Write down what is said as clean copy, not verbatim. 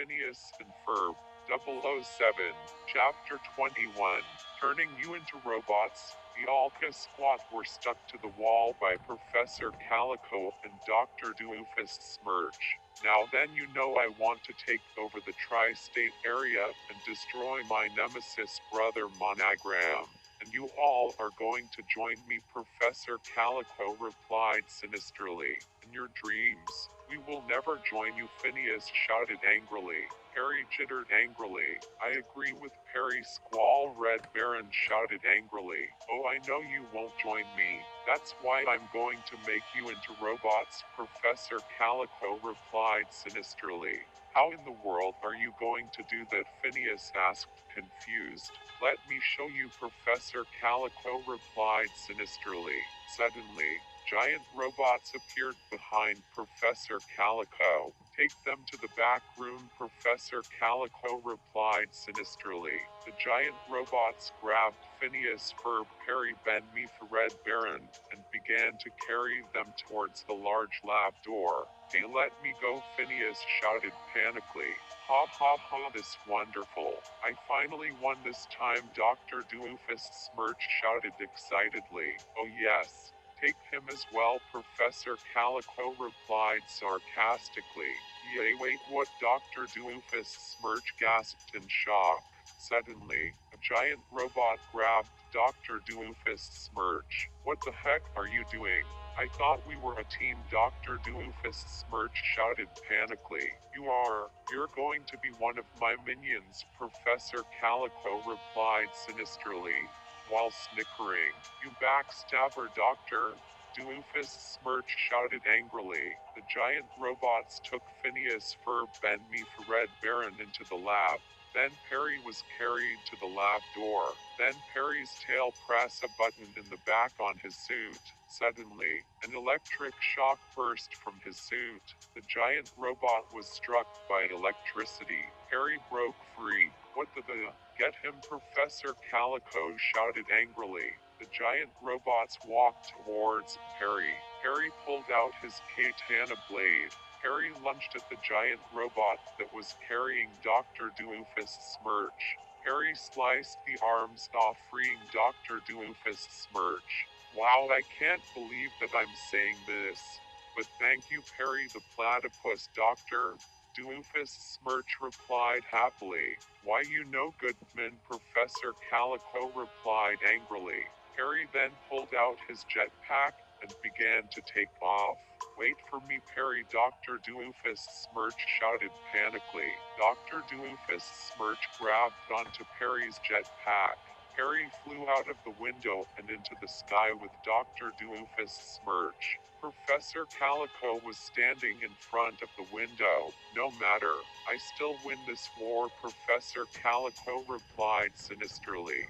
Phineas and Ferb, 007, Chapter 21, Turning You into Robots. The Alka Squad were stuck to the wall by Professor Calico and Dr. Doofus Smirch. Now then, you know I want to take over the tri-state area and destroy my nemesis brother Monogram. And you all are going to join me, Professor Calico replied sinisterly. In your dreams. We will never join you, Phineas shouted angrily. Perry jittered angrily. I agree with Perry, Squall Red Baron shouted angrily. Oh, I know you won't join me. That's why I'm going to make you into robots, Professor Calico replied sinisterly. How in the world are you going to do that? Phineas asked, confused. Let me show you, Professor Calico replied sinisterly. Suddenly, giant robots appeared behind Professor Calico. Take them to the back room, Professor Calico replied sinisterly. The giant robots grabbed Phineas, Ferb, Perry, Benmeath, Red Baron, and began to carry them towards the large lab door. Hey, let me go, Phineas shouted panically. Ha ha ha, this wonderful. I finally won this time, Dr. Doofus Smirch shouted excitedly. Oh yes. Take him as well, Professor Calico replied sarcastically. Yay, wait, what? Dr. Doofus Smirch gasped in shock. Suddenly, a giant robot grabbed Dr. Doofus Smirch. What the heck are you doing? I thought we were a team, Dr. Doofus Smirch shouted panically. You're going to be one of my minions, Professor Calico replied sinisterly. While snickering, you backstabber, Dr. Doofus Smirch shouted angrily. The giant robots took Phineas, Ferb, Benmeath, Red Baron into the lab. Then Perry was carried to the lab door. Then Perry's tail pressed a button in the back on his suit. Suddenly, an electric shock burst from his suit. The giant robot was struck by electricity. Perry broke free. What the? Get him, Professor Calico shouted angrily. The giant robots walked towards Perry. Perry pulled out his katana blade. Perry lunged at the giant robot that was carrying Dr. Doofus Smirch. Perry sliced the arms off, freeing Dr. Doofus Smirch. Wow, I can't believe that I'm saying this. But thank you, Perry the platypus, Dr. Doofus Smirch replied happily. Why, you no good man, Professor Calico replied angrily. Perry then pulled out his jetpack and began to take off. Wait for me, Perry, Dr. Doofus Smirch shouted panically. Dr. Doofus Smirch grabbed onto Perry's jetpack. Perry flew out of the window and into the sky with Dr. Doofus Smirch. Professor Calico was standing in front of the window. No matter, I still win this war, Professor Calico replied sinisterly.